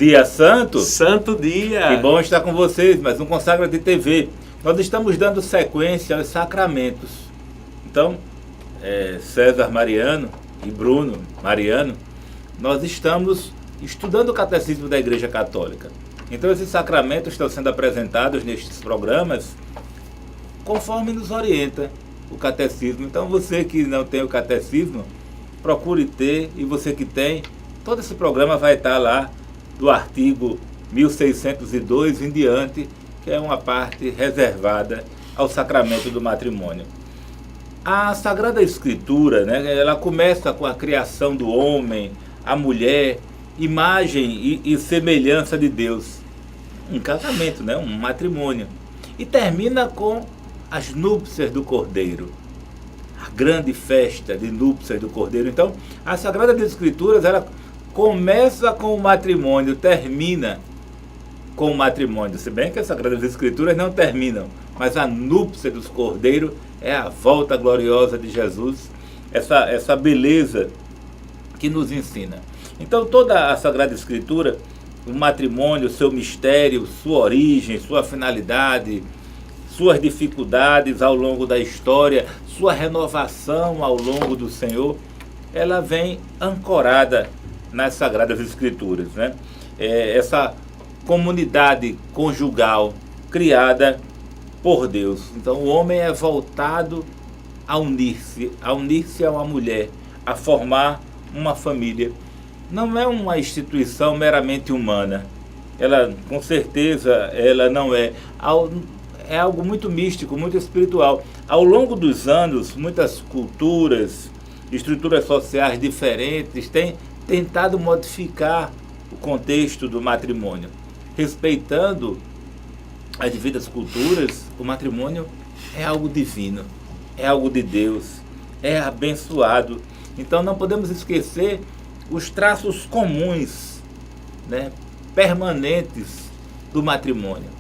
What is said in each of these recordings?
Dia santo. Santo dia. Que bom estar com vocês, mais um Consagra de TV. Nós estamos dando sequência aos sacramentos. Então, César Mariano e Bruno Mariano, nós estamos estudando o Catecismo da Igreja Católica. Então, esses sacramentos estão sendo apresentados nestes programas conforme nos orienta o Catecismo. Então, você que não tem o Catecismo, procure ter, e você que tem, todo esse programa vai estar lá do artigo 1602 em diante, que é uma parte reservada ao sacramento do matrimônio. A Sagrada Escritura, né, ela começa com a criação do homem, a mulher, imagem e semelhança de Deus. Um casamento, né, um matrimônio. E termina com as núpcias do Cordeiro. A grande festa de núpcias do Cordeiro. Então, a Sagrada Escritura, ela começa com o matrimônio, termina com o matrimônio. Se bem que as Sagradas Escrituras não terminam, mas a núpcia dos Cordeiros é a volta gloriosa de Jesus, essa beleza que nos ensina. Então, toda a Sagrada Escritura, o matrimônio, seu mistério, sua origem, sua finalidade, suas dificuldades ao longo da história, sua renovação ao longo do Senhor, ela vem ancorada nas Sagradas Escrituras, né? Essa comunidade conjugal criada por Deus. Então o homem é voltado a unir-se a uma mulher, a formar uma família. Não é uma instituição meramente humana. Ela, com certeza, ela não é. É algo muito místico, muito espiritual. Ao longo dos anos, muitas culturas, estruturas sociais diferentes têm tentado modificar o contexto do matrimônio. Respeitando as devidas culturas, o matrimônio é algo divino, é algo de Deus, é abençoado. Então não podemos esquecer os traços comuns, né, permanentes do matrimônio.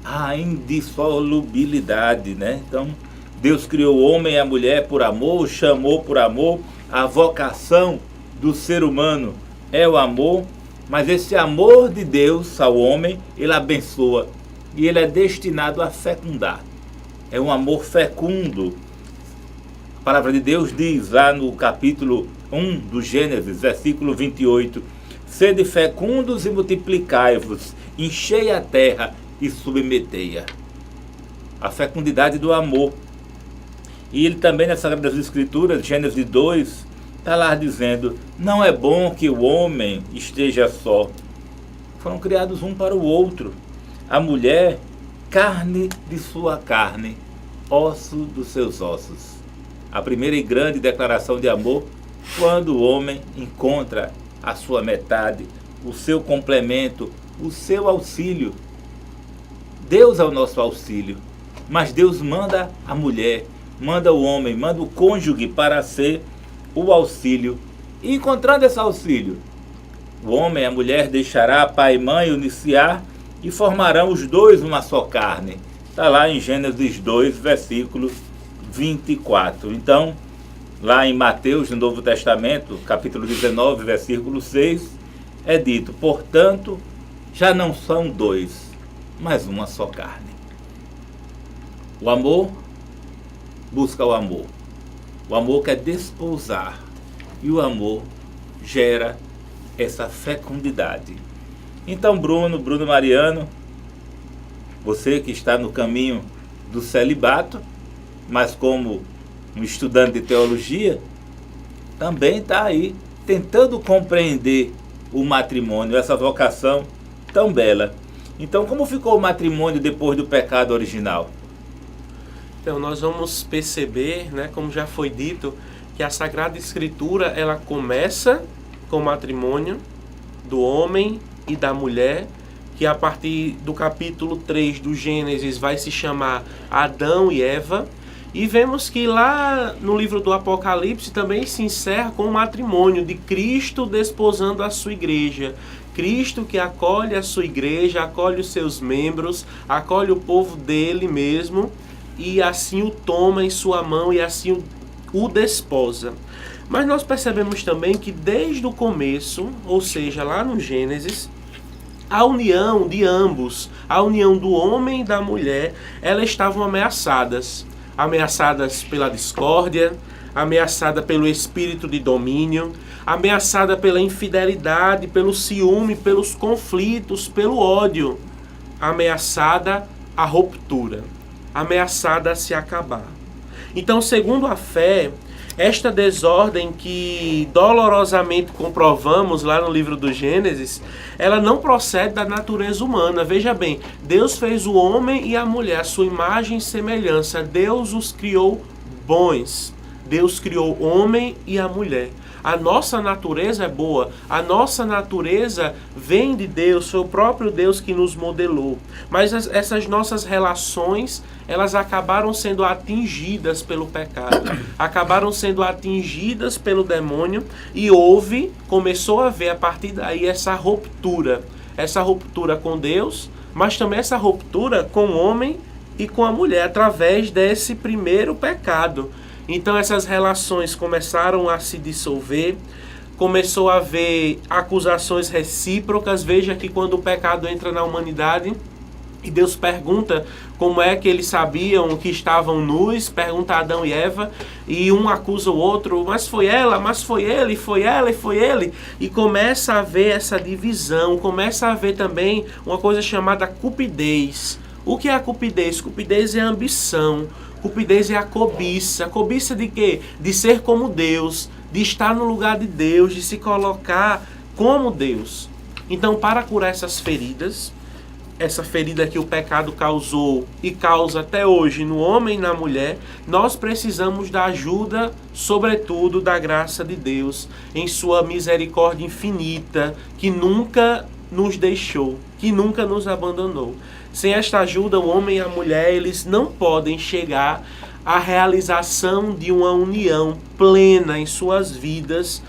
A indissolubilidade, né? Então, Deus criou o homem e a mulher por amor, chamou por amor, a vocação do ser humano é o amor, mas esse amor de Deus ao homem, ele abençoa e ele é destinado a fecundar. É um amor fecundo. A palavra de Deus diz lá no capítulo 1 do Gênesis, versículo 28, sede fecundos e multiplicai-vos, enchei a terra e submetei-a. A fecundidade do amor. E ele também nas Sagradas Escrituras, Gênesis 2, está lá dizendo, não é bom que o homem esteja só. Foram criados um para o outro. A mulher, carne de sua carne, osso dos seus ossos. A primeira e grande declaração de amor, quando o homem encontra a sua metade, o seu complemento, o seu auxílio. Deus é o nosso auxílio, mas Deus manda a mulher, manda o homem, manda o cônjuge para ser o auxílio. E encontrando esse auxílio, o homem e a mulher deixará pai e mãe uniciar e formarão os dois uma só carne. Está lá em Gênesis 2, versículo 24. Então, lá em Mateus, no Novo Testamento, capítulo 19, versículo 6, é dito, portanto, já não são dois, mas uma só carne. O amor busca o amor. O amor quer desposar. E o amor gera essa fecundidade. Então, Bruno Mariano, você que está no caminho do celibato, mas como um estudante de teologia, também está aí tentando compreender o matrimônio, essa vocação tão bela. Então, como ficou o matrimônio depois do pecado original? Então, nós vamos perceber, né, como já foi dito, que a Sagrada Escritura, ela começa com o matrimônio do homem e da mulher, que a partir do capítulo 3 do Gênesis vai se chamar Adão e Eva, e vemos que lá no livro do Apocalipse também se encerra com o matrimônio de Cristo desposando a sua igreja. Cristo que acolhe a sua igreja, acolhe os seus membros, acolhe o povo dele mesmo, e assim o toma em sua mão e assim o desposa. Mas nós percebemos também que desde o começo, ou seja, lá no Gênesis, a união de ambos, a união do homem e da mulher, elas estavam ameaçadas. Ameaçadas pela discórdia, ameaçada pelo espírito de domínio, ameaçada pela infidelidade, pelo ciúme, pelos conflitos, pelo ódio, ameaçada a ruptura, ameaçada a se acabar. Então, segundo a fé, esta desordem que dolorosamente comprovamos lá no livro do Gênesis, ela não procede da natureza humana. Veja bem, Deus fez o homem e a mulher, a sua imagem e semelhança. Deus os criou bons. Deus criou o homem e a mulher. A nossa natureza é boa, a nossa natureza vem de Deus, foi o próprio Deus que nos modelou. Mas essas nossas relações, elas acabaram sendo atingidas pelo pecado, acabaram sendo atingidas pelo demônio e começou a haver a partir daí essa ruptura com Deus, mas também essa ruptura com o homem e com a mulher, através desse primeiro pecado. Então essas relações começaram a se dissolver, começou a haver acusações recíprocas. Veja que quando o pecado entra na humanidade e Deus pergunta como é que eles sabiam que estavam nus, pergunta a Adão e Eva, e um acusa o outro, mas foi ela, mas foi ele, foi ela e foi ele. E começa a haver essa divisão, começa a haver também uma coisa chamada cupidez. O que é a cupidez? Cupidez é a ambição. Cupidez é a cobiça. Cobiça de quê? De ser como Deus, de estar no lugar de Deus, de se colocar como Deus. Então, para curar essas feridas, essa ferida que o pecado causou e causa até hoje no homem e na mulher, nós precisamos da ajuda, sobretudo da graça de Deus, em sua misericórdia infinita, que nunca nos deixou, que nunca nos abandonou. Sem esta ajuda, o homem e a mulher, eles não podem chegar à realização de uma união plena em suas vidas,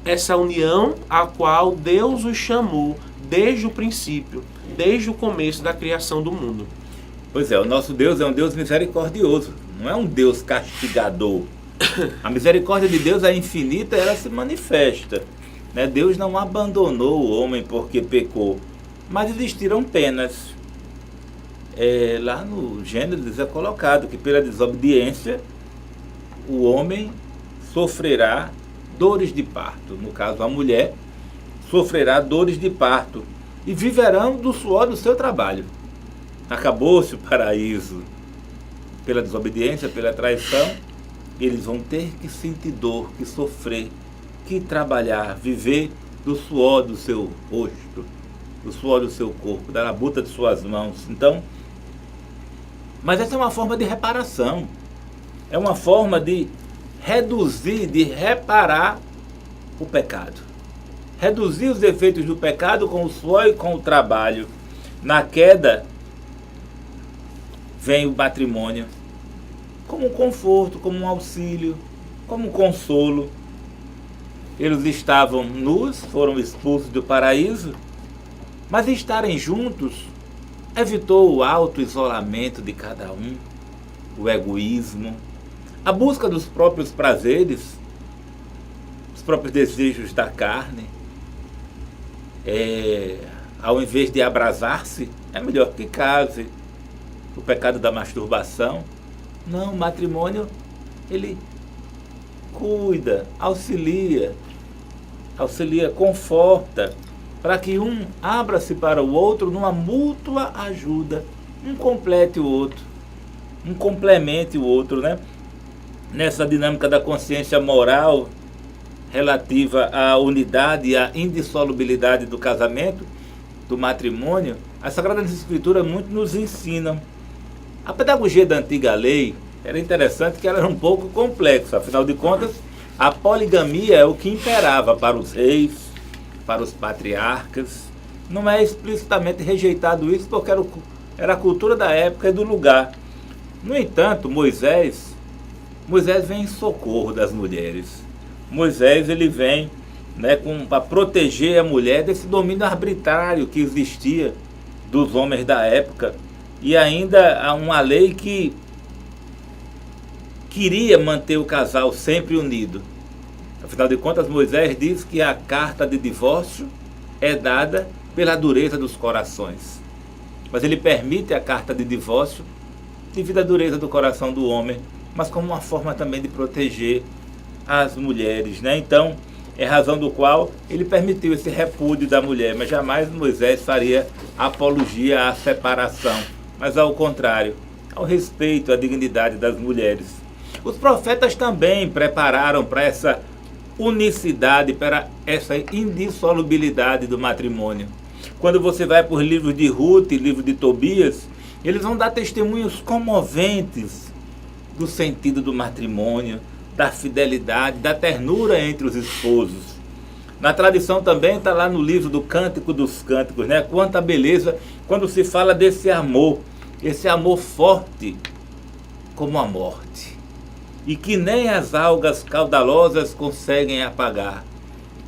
essa união a qual Deus os chamou desde o princípio, desde o começo da criação do mundo. Pois é, o nosso Deus é um Deus misericordioso, não é um Deus castigador. A misericórdia de Deus é infinita, ela se manifesta. Né? Deus não abandonou o homem porque pecou, mas existiram penas. Lá no Gênesis é colocado que pela desobediência o homem sofrerá dores de parto. No caso, a mulher sofrerá dores de parto e viverão do suor do seu trabalho. Acabou-se o paraíso. Pela desobediência, pela traição, eles vão ter que sentir dor, que sofrer, que trabalhar, viver do suor do seu rosto, do suor do seu corpo, da labuta de suas mãos. Então, mas essa é uma forma de reparação, é uma forma de reduzir, de reparar o pecado. Reduzir os efeitos do pecado com o suor e com o trabalho. Na queda, vem o matrimônio como um conforto, como um auxílio, como um consolo. Eles estavam nus, foram expulsos do paraíso, mas estarem juntos evitou o auto-isolamento de cada um, o egoísmo, a busca dos próprios prazeres, os próprios desejos da carne. Ao invés de abrasar-se, é melhor que case. O pecado da masturbação. Não, o matrimônio, ele cuida, auxilia, conforta, para que um abra-se para o outro numa mútua ajuda, um complete o outro, um complemente o outro, né? Nessa dinâmica da consciência moral relativa à unidade e à indissolubilidade do casamento, do matrimônio, as Sagradas Escrituras muito nos ensinam. A pedagogia da antiga lei era interessante, que ela era um pouco complexa, afinal de contas, a poligamia é o que imperava para os reis, para os patriarcas. Não é explicitamente rejeitado isso, porque era a cultura da época e do lugar. No entanto, Moisés vem em socorro das mulheres. Moisés, ele vem, né, para proteger a mulher desse domínio arbitrário que existia dos homens da época, e ainda há uma lei que queria manter o casal sempre unido. Afinal de contas, Moisés diz que a carta de divórcio é dada pela dureza dos corações. Mas ele permite a carta de divórcio devido à dureza do coração do homem, mas como uma forma também de proteger as mulheres, né? Então, é razão do qual ele permitiu esse repúdio da mulher, mas jamais Moisés faria apologia à separação, mas ao contrário, ao respeito à dignidade das mulheres. Os profetas também prepararam para essa unicidade, para essa indissolubilidade do matrimônio. Quando você vai por livros de Ruth e livro de Tobias, eles vão dar testemunhos comoventes do sentido do matrimônio, da fidelidade, da ternura entre os esposos. Na tradição também está lá no livro do Cântico dos Cânticos, né? Quanta beleza quando se fala desse amor, esse amor forte como a morte, e que nem as algas caudalosas conseguem apagar.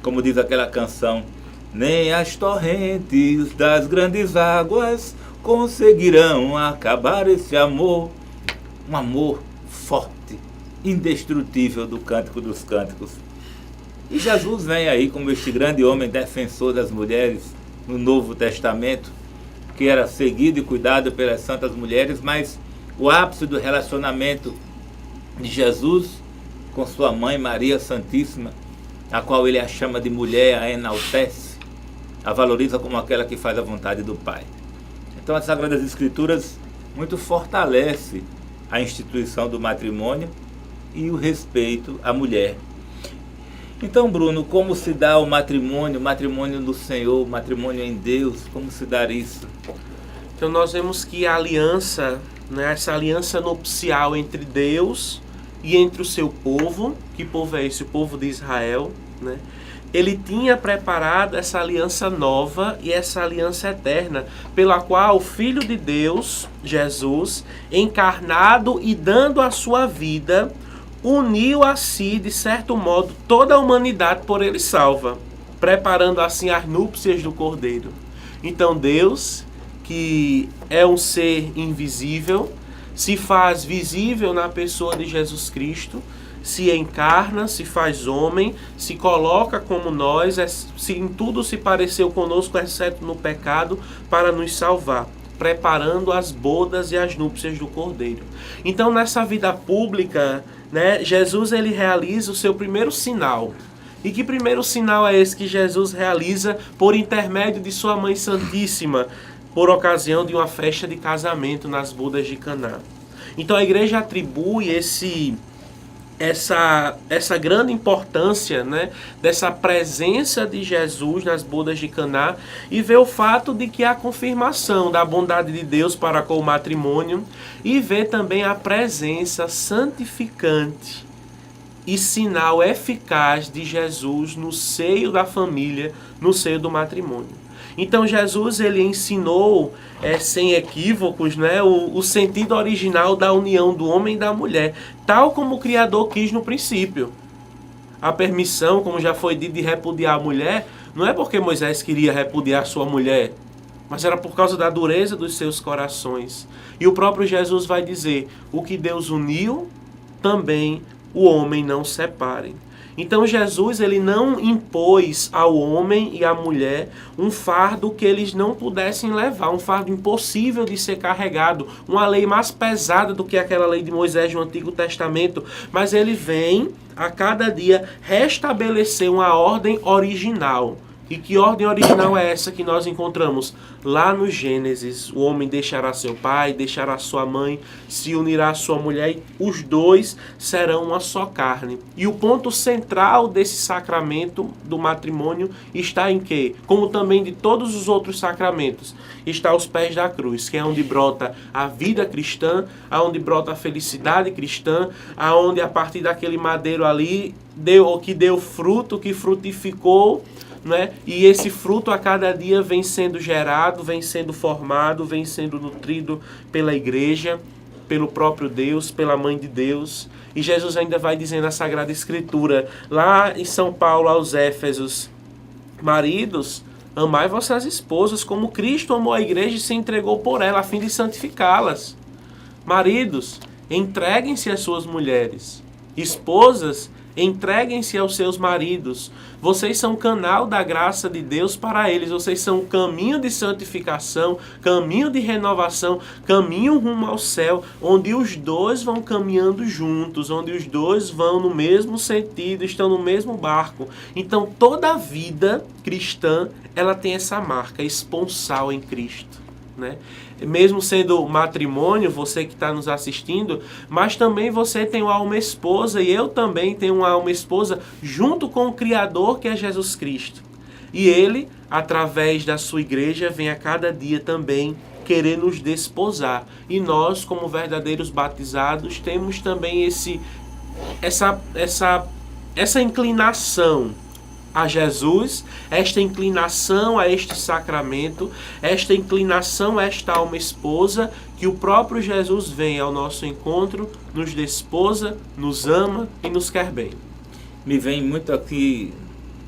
Como diz aquela canção, nem as torrentes das grandes águas conseguirão acabar esse amor. Um amor forte, indestrutível do Cântico dos Cânticos. E Jesus vem aí como este grande homem defensor das mulheres no Novo Testamento, que era seguido e cuidado pelas santas mulheres, mas o ápice do relacionamento de Jesus com sua mãe Maria Santíssima, a qual ele a chama de mulher, a enaltece, a valoriza como aquela que faz a vontade do Pai. Então as Sagradas Escrituras muito fortalece a instituição do matrimônio e o respeito à mulher. Então, Bruno, como se dá o matrimônio no Senhor, o matrimônio em Deus, como se dá isso? Então nós vemos que a aliança, né, essa aliança nupcial entre Deus e entre o seu povo, que povo é esse? O povo de Israel, né? Ele tinha preparado essa aliança nova e essa aliança eterna, pela qual o Filho de Deus, Jesus, encarnado e dando a sua vida, uniu a si, de certo modo, toda a humanidade por ele salva, preparando assim as núpcias do Cordeiro. Então Deus, que é um ser invisível, se faz visível na pessoa de Jesus Cristo, se encarna, se faz homem, se coloca como nós, em tudo se pareceu conosco, exceto no pecado, para nos salvar, preparando as bodas e as núpcias do Cordeiro. Então, nessa vida pública, né, Jesus ele realiza o seu primeiro sinal. E que primeiro sinal é esse que Jesus realiza por intermédio de sua Mãe Santíssima, por ocasião de uma festa de casamento nas bodas de Caná? Então, a igreja atribui essa grande importância, né, dessa presença de Jesus nas bodas de Caná, e vê o fato de que há a confirmação da bondade de Deus para com o matrimônio, e vê também a presença santificante e sinal eficaz de Jesus no seio da família, no seio do matrimônio. Então Jesus ele ensinou sem equívocos, né, o sentido original da união do homem e da mulher, tal como o Criador quis no princípio. A permissão, como já foi dito, de repudiar a mulher, não é porque Moisés queria repudiar sua mulher, mas era por causa da dureza dos seus corações. E o próprio Jesus vai dizer, o que Deus uniu, também o homem não separe. Então Jesus ele não impôs ao homem e à mulher um fardo que eles não pudessem levar, um fardo impossível de ser carregado, uma lei mais pesada do que aquela lei de Moisés do Antigo Testamento, mas ele vem a cada dia restabelecer uma ordem original. E que ordem original é essa que nós encontramos? Lá no Gênesis, o homem deixará seu pai, deixará sua mãe, se unirá à sua mulher e os dois serão uma só carne. E o ponto central desse sacramento do matrimônio está em quê? Como também de todos os outros sacramentos, está aos pés da cruz, que é onde brota a vida cristã, aonde brota a felicidade cristã, aonde a partir daquele madeiro ali deu fruto, que frutificou, né? E esse fruto a cada dia vem sendo gerado, vem sendo formado, vem sendo nutrido pela igreja, pelo próprio Deus, pela Mãe de Deus. E Jesus ainda vai dizer na Sagrada Escritura, lá em São Paulo aos Éfesos, maridos, amai vossas esposas como Cristo amou a igreja e se entregou por ela, a fim de santificá-las. Maridos, entreguem-se às suas mulheres. Esposas, Entreguem-se aos seus maridos. Vocês são canal da graça de Deus para eles. Vocês são um caminho de santificação, caminho de renovação, caminho rumo ao céu, onde os dois vão caminhando juntos, onde os dois vão no mesmo sentido, estão no mesmo barco. Então, toda a vida cristã, ela tem essa marca esponsal em Cristo, né? Mesmo sendo matrimônio, você que está nos assistindo, mas também você tem uma alma esposa e eu também tenho uma alma esposa junto com o Criador, que é Jesus Cristo. E Ele, através da sua igreja, vem a cada dia também querer nos desposar. E nós, como verdadeiros batizados, temos também essa inclinação a Jesus, esta inclinação a este sacramento, esta inclinação a esta alma esposa, que o próprio Jesus vem ao nosso encontro, nos desposa, nos ama e nos quer bem. Me vem muito aqui,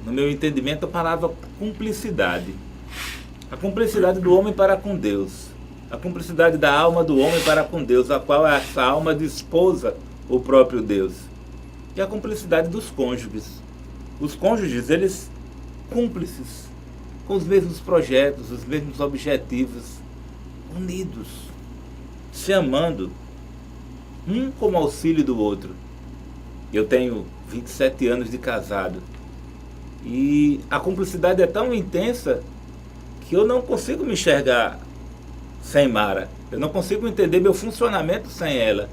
no meu entendimento, a palavra cumplicidade. A cumplicidade do homem para com Deus. A cumplicidade da alma do homem para com Deus, a qual essa alma desposa o próprio Deus. E a cumplicidade dos cônjuges. Os cônjuges, eles cúmplices, com os mesmos projetos, os mesmos objetivos, unidos, se amando, um como auxílio do outro. Eu tenho 27 anos de casado e a cumplicidade é tão intensa que eu não consigo me enxergar sem Mara. Eu não consigo entender meu funcionamento sem ela.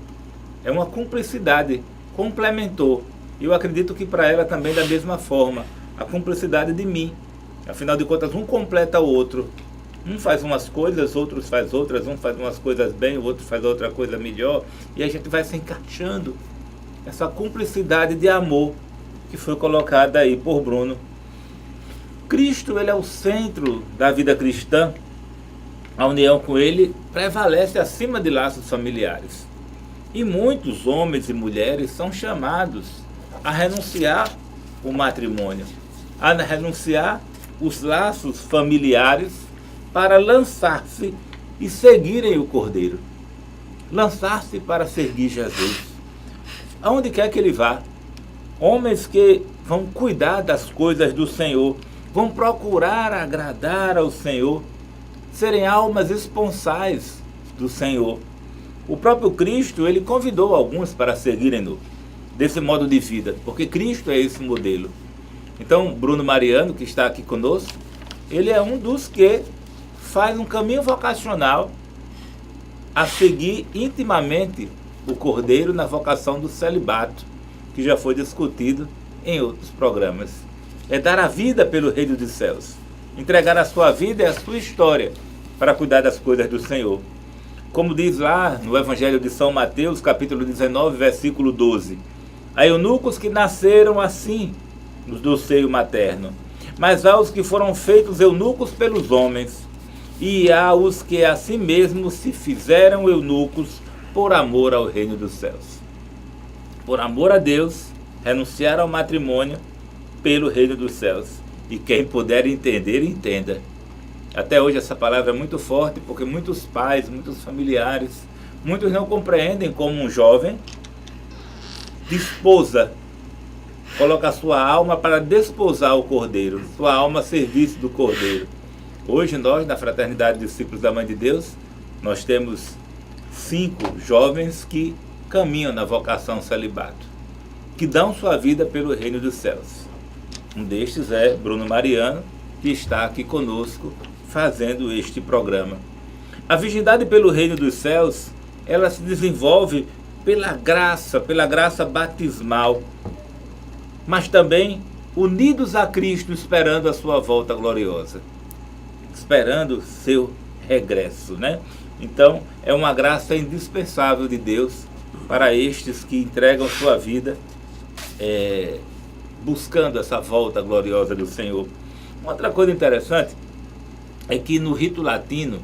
É uma cumplicidade, complementou. Eu acredito que para ela também da mesma forma, a cumplicidade de mim. Afinal de contas, um completa o outro. Um faz umas coisas, outros faz outras, um faz umas coisas bem, o outro faz outra coisa melhor, e a gente vai se encaixando. Essa cumplicidade de amor que foi colocada aí por Bruno. Cristo, ele é o centro da vida cristã. A união com ele prevalece acima de laços familiares. E muitos homens e mulheres são chamados a renunciar o matrimônio, a renunciar os laços familiares para lançar-se e seguirem o Cordeiro. Lançar-se para seguir Jesus. Aonde quer que ele vá, homens que vão cuidar das coisas do Senhor, vão procurar agradar ao Senhor, serem almas esponsais do Senhor. O próprio Cristo, ele convidou alguns para seguirem-no desse modo de vida, porque Cristo é esse modelo. Então, Bruno Mariano, que está aqui conosco, ele é um dos que faz um caminho vocacional a seguir intimamente o Cordeiro na vocação do celibato, que já foi discutido em outros programas. É dar a vida pelo reino dos céus, entregar a sua vida e a sua história para cuidar das coisas do Senhor. Como diz lá no Evangelho de São Mateus, capítulo 19, versículo 12. Há eunucos que nasceram assim, do seio materno, mas há os que foram feitos eunucos pelos homens, e há os que a si mesmos se fizeram eunucos por amor ao reino dos céus. Por amor a Deus, renunciaram ao matrimônio pelo reino dos céus. E quem puder entender, entenda. Até hoje essa palavra é muito forte, porque muitos pais, muitos familiares, muitos não compreendem como um jovem desposa, coloca a sua alma para desposar o Cordeiro, sua alma a serviço do Cordeiro. Hoje nós, na Fraternidade de Discípulos da Mãe de Deus, nós temos 5 jovens que caminham na vocação celibato, que dão sua vida pelo reino dos céus. Um destes é Bruno Mariano, que está aqui conosco fazendo este programa. A virgindade pelo reino dos céus, ela se desenvolve pela graça batismal, mas também unidos a Cristo, esperando a sua volta gloriosa, esperando seu regresso, né? Então, é uma graça indispensável de Deus para estes que entregam sua vida buscando essa volta gloriosa do Senhor. Outra coisa interessante é que no rito latino,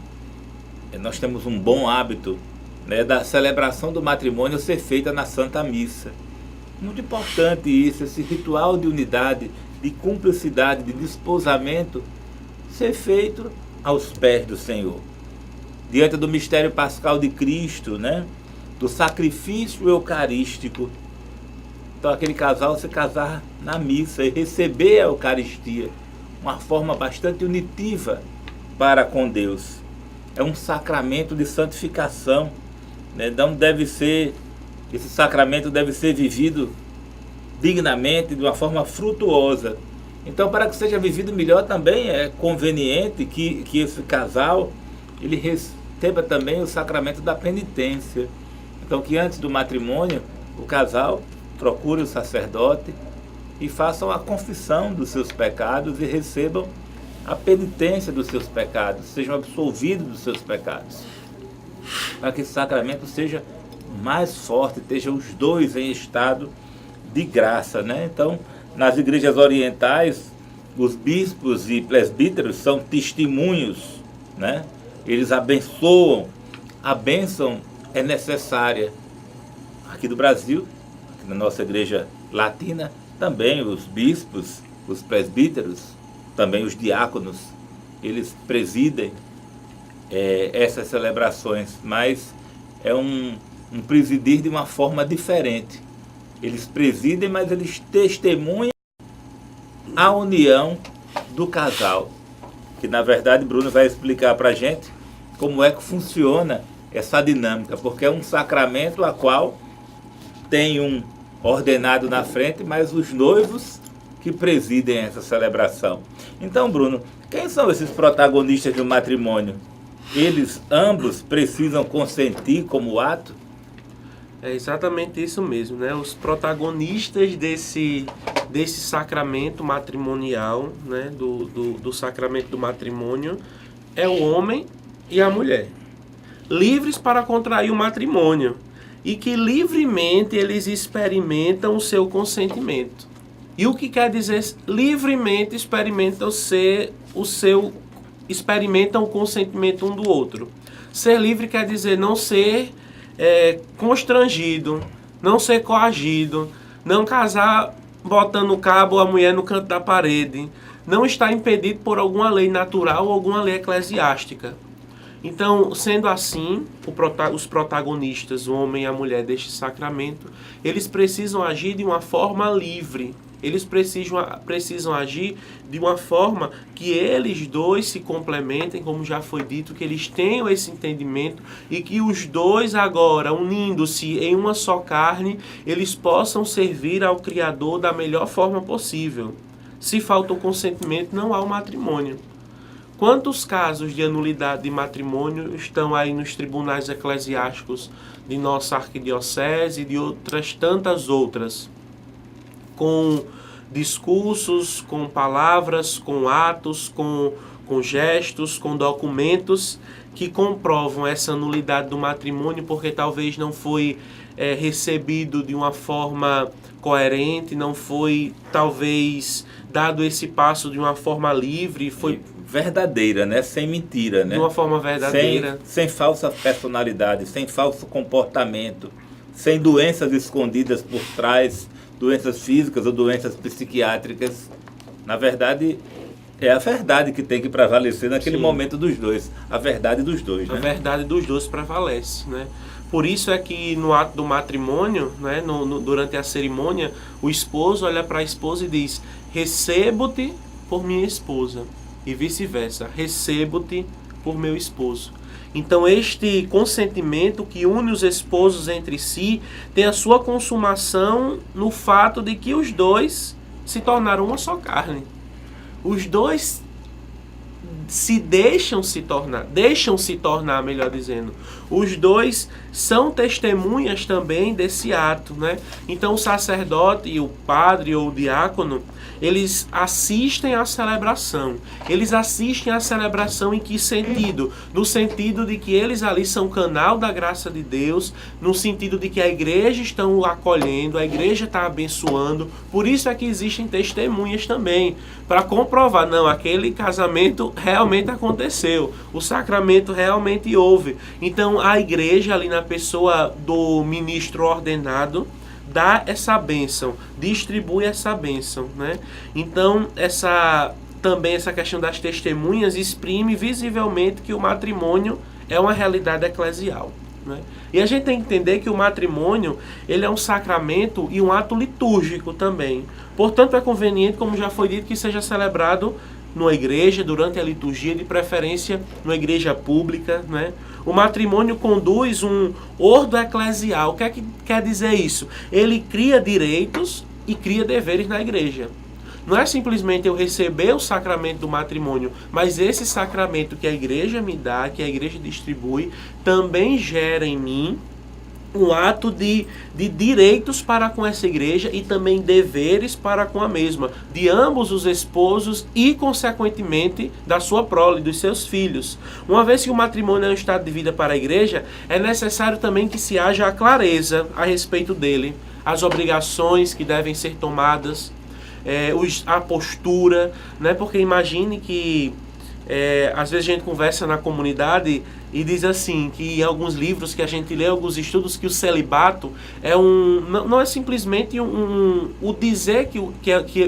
nós temos um bom hábito, né, da celebração do matrimônio ser feita na Santa Missa. Muito importante isso, esse ritual de unidade, de cumplicidade, de desposamento, ser feito aos pés do Senhor. Diante do mistério pascal de Cristo, né, do sacrifício eucarístico, Então aquele casal se casar na missa e receber a Eucaristia, uma forma bastante unitiva para com Deus. É um sacramento de santificação, né? Então esse sacramento deve ser vivido dignamente, de uma forma frutuosa. Então, para que seja vivido melhor, também é conveniente que esse casal ele receba também o sacramento da penitência. Então, que antes do matrimônio, o casal procure o sacerdote e façam a confissão dos seus pecados e recebam a penitência dos seus pecados, sejam absolvidos dos seus pecados, para que esse sacramento seja mais forte, estejam os dois em estado de graça, né? Então, nas igrejas orientais, os bispos e presbíteros são testemunhos, né? Eles abençoam, a bênção é necessária. Aqui do Brasil, aqui na nossa igreja latina, também os bispos, os presbíteros, também os diáconos, eles presidem essas celebrações, mas é um presidir de uma forma diferente. Eles presidem, mas eles testemunham a união do casal. Que na verdade Bruno vai explicar para a gente como é que funciona essa dinâmica, porque é um sacramento a qual tem um ordenado na frente, mas os noivos que presidem essa celebração. Então, Bruno, quem são esses protagonistas do matrimônio? Eles ambos precisam consentir como ato? É exatamente isso mesmo, né? Os protagonistas desse sacramento matrimonial, né? Do sacramento do matrimônio, é o homem e a mulher, livres para contrair o matrimônio e que livremente eles experimentam o seu consentimento. E o que quer dizer livremente experimentam experimentam o consentimento um do outro? Ser livre quer dizer não ser constrangido, não ser coagido, não casar botando o cabo a mulher no canto da parede, não estar impedido por alguma lei natural ou alguma lei eclesiástica. Então, sendo assim, os protagonistas, o homem e a mulher deste sacramento, eles precisam agir de uma forma livre. Eles precisam agir de uma forma que eles dois se complementem, como já foi dito, que eles tenham esse entendimento e que os dois agora, unindo-se em uma só carne, eles possam servir ao Criador da melhor forma possível. Se falta o consentimento, não há o matrimônio. Quantos casos de anulidade de matrimônio estão aí nos tribunais eclesiásticos de nossa arquidiocese e de outras tantas outras? Com discursos, com palavras, com atos, com gestos, com documentos que comprovam essa nulidade do matrimônio porque talvez não foi recebido de uma forma coerente, não foi talvez dado esse passo de uma forma livre, foi verdadeira, né? Sem mentira, né? De uma forma verdadeira. Sem falsa personalidade, sem falso comportamento, sem doenças escondidas por trás, doenças físicas ou doenças psiquiátricas. Na verdade, é a verdade que tem que prevalecer naquele momento dos dois. A verdade dos dois, né? A verdade dos dois prevalece, né? Por isso é que no ato do matrimônio, né, durante a cerimônia, o esposo olha para a esposa e diz: recebo-te por minha esposa. E vice-versa, recebo-te por meu esposo. Então este consentimento que une os esposos entre si tem a sua consumação no fato de que os dois se tornaram uma só carne. Os dois deixam se tornar, melhor dizendo. Os dois são testemunhas também desse ato, né? Então o sacerdote, o padre ou o diácono, eles assistem à celebração. Eles assistem à celebração em que sentido? No sentido de que eles ali são canal da graça de Deus, no sentido de que a igreja está acolhendo, a igreja está abençoando. Por isso é que existem testemunhas também, para comprovar, não, aquele casamento realmente aconteceu, o sacramento realmente houve. Então a igreja ali na pessoa do ministro ordenado dá essa bênção, distribui essa bênção, né? Então também essa questão das testemunhas exprime visivelmente que o matrimônio é uma realidade eclesial, né? E a gente tem que entender que o matrimônio, ele é um sacramento e um ato litúrgico também. Portanto, é conveniente, como já foi dito, que seja celebrado numa igreja, durante a liturgia, de preferência numa igreja pública, né? O matrimônio conduz um ordo eclesial. O que é que quer dizer isso? Ele cria direitos e cria deveres na igreja. Não é simplesmente eu receber o sacramento do matrimônio, mas esse sacramento que a igreja me dá, que a igreja distribui, também gera em mim um ato de direitos para com essa igreja e também deveres para com a mesma, de ambos os esposos e, consequentemente, da sua prole, dos seus filhos. Uma vez que o matrimônio é um estado de vida para a igreja, é necessário também que se haja a clareza a respeito dele, as obrigações que devem ser tomadas, a postura, né? Porque imagine que às vezes a gente conversa na comunidade e diz assim, que em alguns livros que a gente lê, alguns estudos, que o celibato é não é simplesmente o dizer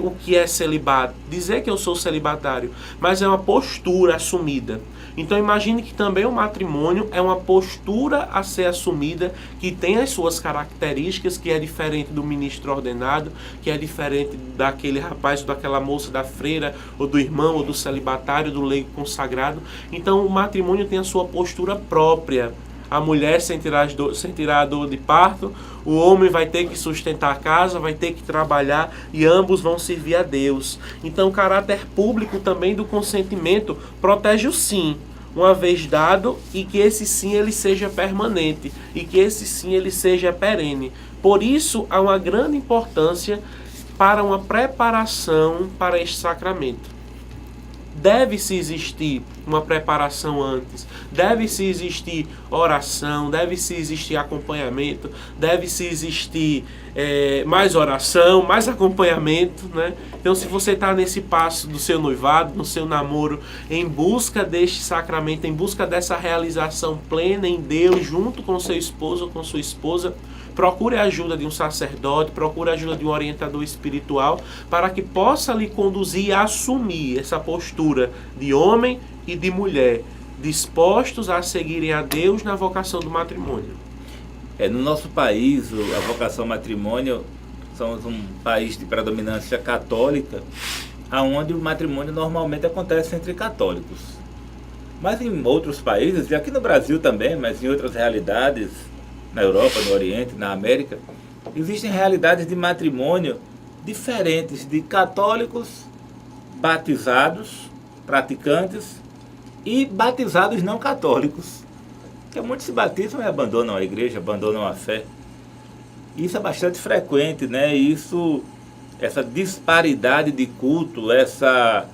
o que é celibato, dizer que eu sou celibatário, mas é uma postura assumida. Então imagine que também o matrimônio é uma postura a ser assumida, que tem as suas características, que é diferente do ministro ordenado, que é diferente daquele rapaz ou daquela moça, da freira, ou do irmão, ou do celibatário, do leigo consagrado. Então o matrimônio tem a sua postura própria. A mulher sentirá a dor de parto, o homem vai ter que sustentar a casa, vai ter que trabalhar e ambos vão servir a Deus. Então o caráter público também do consentimento protege o sim, uma vez dado, e que esse sim ele seja permanente, e que esse sim ele seja perene. Por isso há uma grande importância para uma preparação para este sacramento. Deve-se existir uma preparação antes, deve-se existir oração, deve-se existir acompanhamento, deve-se existir mais oração, mais acompanhamento, né? Então, se você está nesse passo do seu noivado, no seu namoro, em busca deste sacramento, em busca dessa realização plena em Deus, junto com seu esposo ou com sua esposa, procure a ajuda de um sacerdote, procure a ajuda de um orientador espiritual, para que possa lhe conduzir a assumir essa postura de homem e de mulher, dispostos a seguirem a Deus na vocação do matrimônio. No nosso país, a vocação matrimônio, somos um país de predominância católica, onde o matrimônio normalmente acontece entre católicos. Mas em outros países, e aqui no Brasil também, mas em outras realidades, na Europa, no Oriente, na América, existem realidades de matrimônio diferentes, de católicos batizados, praticantes, e batizados não católicos. Porque muitos se batizam e abandonam a igreja, abandonam a fé. Isso é bastante frequente, né? Essa disparidade de culto, essa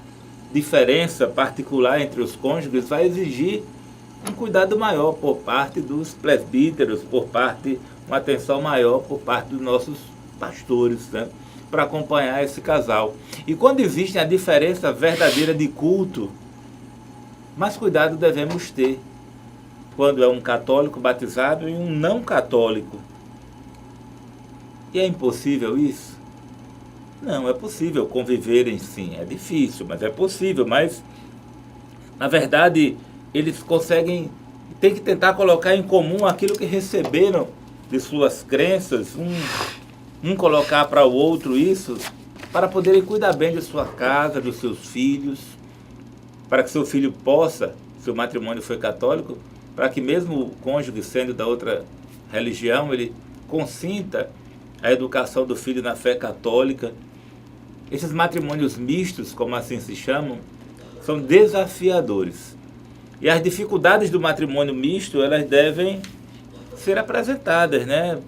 diferença particular entre os cônjuges vai exigir um cuidado maior por parte dos presbíteros, uma atenção maior por parte dos nossos pastores, né? Para acompanhar esse casal. E quando existe a diferença verdadeira de culto, mais cuidado devemos ter quando é um católico batizado e um não católico. E é impossível isso? Não, é possível conviverem sim, é difícil, mas é possível, mas na verdade eles tem que tentar colocar em comum aquilo que receberam de suas crenças, um colocar para o outro isso, para poderem cuidar bem de sua casa, dos seus filhos, para que seu filho possa, se o matrimônio foi católico, para que mesmo o cônjuge sendo da outra religião, ele consinta a educação do filho na fé católica. Esses matrimônios mistos, como assim se chamam, são desafiadores. E as dificuldades do matrimônio misto, elas devem ser apresentadas, né?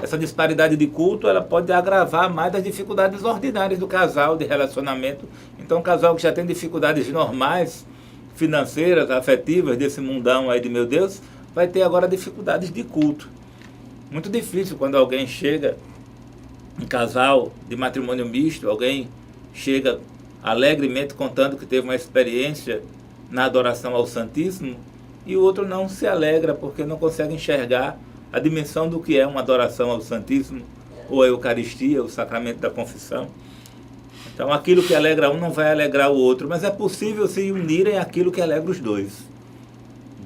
Essa disparidade de culto, ela pode agravar mais as dificuldades ordinárias do casal, de relacionamento. Então, um casal que já tem dificuldades normais, financeiras, afetivas, desse mundão aí de meu Deus, vai ter agora dificuldades de culto. Muito difícil quando alguém chega, um casal de matrimônio misto, alguém chega alegremente contando que teve uma experiência na adoração ao Santíssimo, e o outro não se alegra porque não consegue enxergar a dimensão do que é uma adoração ao Santíssimo, ou a Eucaristia, o sacramento da confissão. Então aquilo que alegra um não vai alegrar o outro, mas é possível se unirem aquilo que alegra os dois.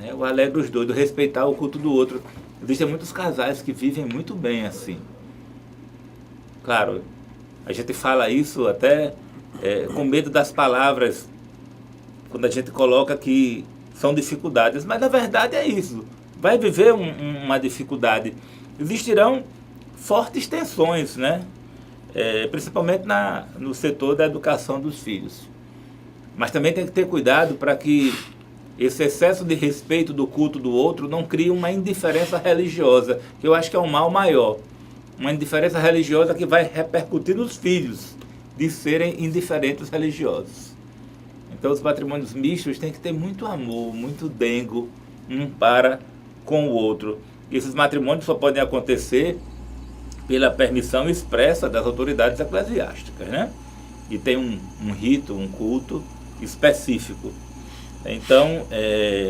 né? O alegra os dois, o respeitar o culto do outro. Existem muitos casais que vivem muito bem assim. Claro, a gente fala isso até com medo das palavras, quando a gente coloca que são dificuldades, mas na verdade é isso. Vai viver uma dificuldade. Existirão fortes tensões, né? Principalmente no setor da educação dos filhos. Mas também tem que ter cuidado para que esse excesso de respeito do culto do outro não crie uma indiferença religiosa, que eu acho que é um mal maior. Uma indiferença religiosa que vai repercutir nos filhos de serem indiferentes religiosos. Então os matrimônios mistos têm que ter muito amor, muito dengo um para com o outro. E esses matrimônios só podem acontecer pela permissão expressa das autoridades eclesiásticas, né? E tem um rito, um culto específico. Então,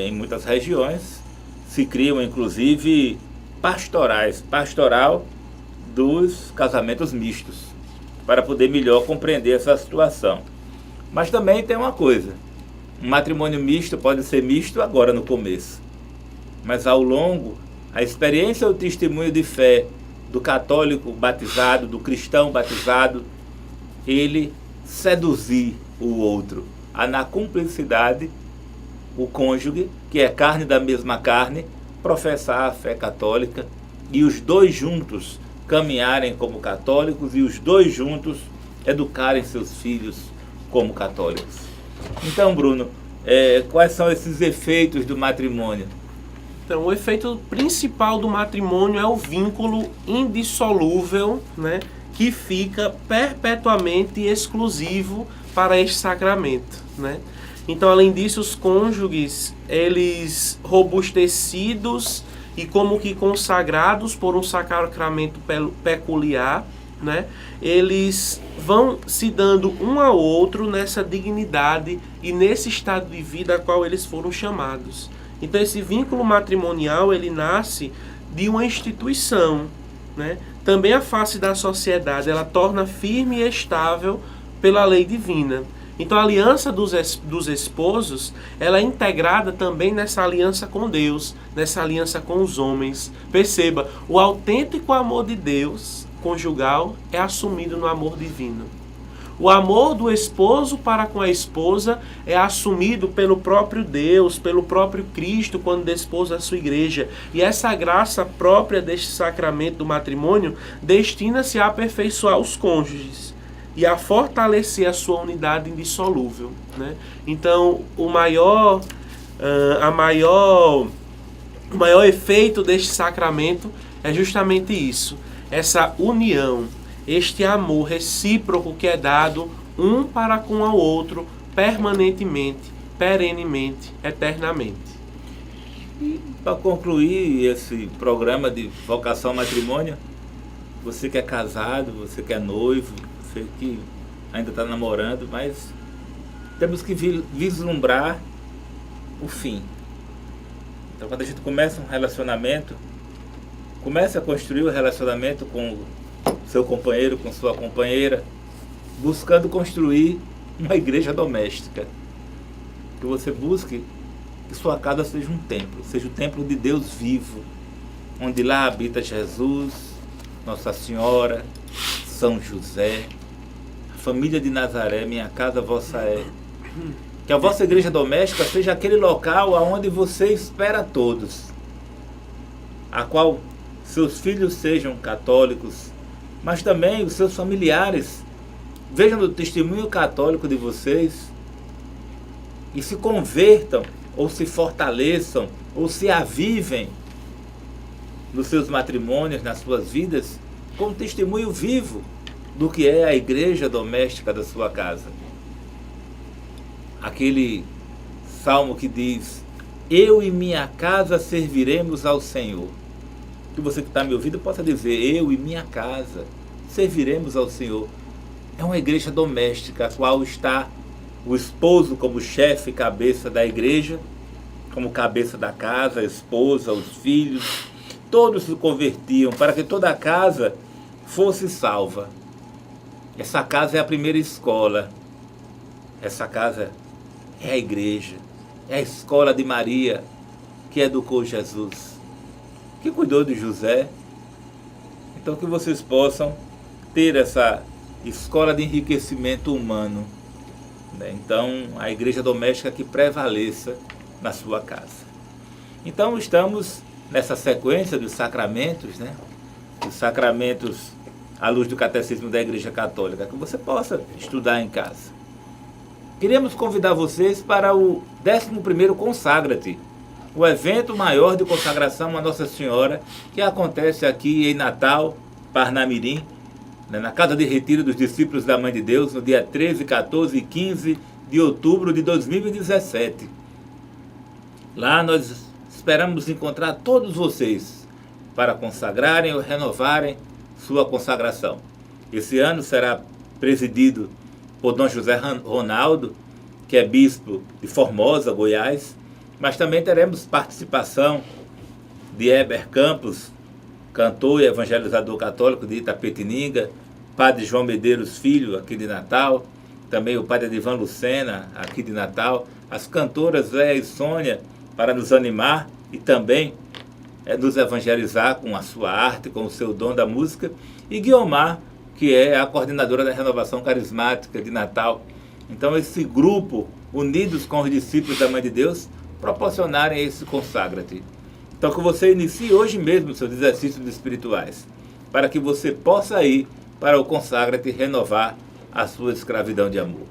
em muitas regiões se criam inclusive pastoral dos casamentos mistos, para poder melhor compreender essa situação. Mas também tem uma coisa, um matrimônio misto pode ser misto agora no começo, mas ao longo, a experiência ou o testemunho de fé do católico batizado, do cristão batizado, ele seduzir o outro, a na cumplicidade, o cônjuge, que é carne da mesma carne, professar a fé católica e os dois juntos caminharem como católicos e os dois juntos educarem seus filhos como católicos. Então, Bruno, quais são esses efeitos do matrimônio? Então, o efeito principal do matrimônio é o vínculo indissolúvel, né, que fica perpetuamente exclusivo para este sacramento, né? Então, além disso, os cônjuges, eles robustecidos e como que consagrados por um sacramento peculiar, né, eles vão se dando um ao outro nessa dignidade e nesse estado de vida a qual eles foram chamados. Então esse vínculo matrimonial, ele nasce de uma instituição, né? Também a face da sociedade, ela torna firme e estável pela lei divina. Então a aliança dos esposos, ela é integrada também nessa aliança com Deus, nessa aliança com os homens. Perceba, o autêntico amor de Deus conjugal é assumido no amor divino. O amor do esposo para com a esposa é assumido pelo próprio Deus, pelo próprio Cristo, quando desposa a sua igreja. E essa graça própria deste sacramento do matrimônio destina-se a aperfeiçoar os cônjuges e a fortalecer a sua unidade indissolúvel, né? Então, o maior efeito deste sacramento é justamente isso, essa união, este amor recíproco que é dado um para com o outro permanentemente, perenemente, eternamente. E para concluir esse programa de vocação matrimônio, você que é casado, você que é noivo, você que ainda está namorando, mas temos que vislumbrar o fim. Então, quando a gente começa um relacionamento, comece a construir o relacionamento com seu companheiro, com sua companheira, buscando construir uma igreja doméstica. Que você busque que sua casa seja o templo de Deus vivo, onde lá habita Jesus, Nossa Senhora, São José, a família de Nazaré, minha casa vossa é. Que a vossa igreja doméstica seja aquele local onde você espera todos, a qual seus filhos sejam católicos, mas também os seus familiares vejam o testemunho católico de vocês e se convertam, ou se fortaleçam, ou se avivem nos seus matrimônios, nas suas vidas, com testemunho vivo do que é a igreja doméstica da sua casa. Aquele salmo que diz: eu e minha casa serviremos ao Senhor. Que você que está me ouvindo possa dizer: eu e minha casa serviremos ao Senhor. É uma igreja doméstica, a qual está o esposo como chefe e cabeça da igreja, como cabeça da casa, a esposa, os filhos. Todos se convertiam para que toda a casa fosse salva. Essa casa é a primeira escola. Essa casa é a igreja. É a escola de Maria, que educou Jesus, que cuidou de José. Então que vocês possam ter essa escola de enriquecimento humano, né? Então a igreja doméstica que prevaleça na sua casa. Então estamos nessa sequência dos sacramentos, né? Os sacramentos à luz do Catecismo da Igreja Católica, que você possa estudar em casa. Queríamos convidar vocês para o 11º Consagra-te, o evento maior de consagração a Nossa Senhora, que acontece aqui em Natal, Parnamirim, né, na Casa de Retiro dos Discípulos da Mãe de Deus, no dia 13, 14 e 15 de outubro de 2017. Lá nós esperamos encontrar todos vocês para consagrarem ou renovarem sua consagração. Esse ano será presidido por Dom José Ronaldo, que é bispo de Formosa, Goiás, mas também teremos participação de Heber Campos, cantor e evangelizador católico de Itapetininga, padre João Medeiros Filho, aqui de Natal, também o padre Edivan Lucena, aqui de Natal, as cantoras Léa e Sônia, para nos animar e também nos evangelizar com a sua arte, com o seu dom da música, e Guiomar, que é a coordenadora da Renovação Carismática de Natal. Então esse grupo, unidos com os discípulos da Mãe de Deus, proporcionarem esse Consagra-te. Então que você inicie hoje mesmo seus exercícios espirituais, para que você possa ir para o Consagra-te renovar a sua escravidão de amor.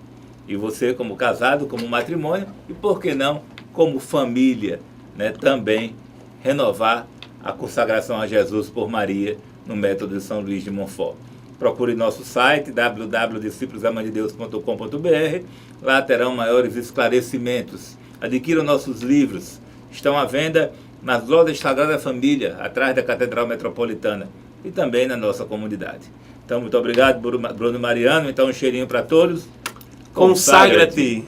E você como casado, como matrimônio, e por que não, como família, né, também renovar a consagração a Jesus por Maria no método de São Luís de Montfort. Procure nosso site www.discipulosamandedeus.com.br. Lá terão maiores esclarecimentos. Adquiram nossos livros. Estão à venda nas lojas Sagrada Família, atrás da Catedral Metropolitana, e também na nossa comunidade. Então, muito obrigado, Bruno Mariano. Então, um cheirinho para todos. Consagra-te!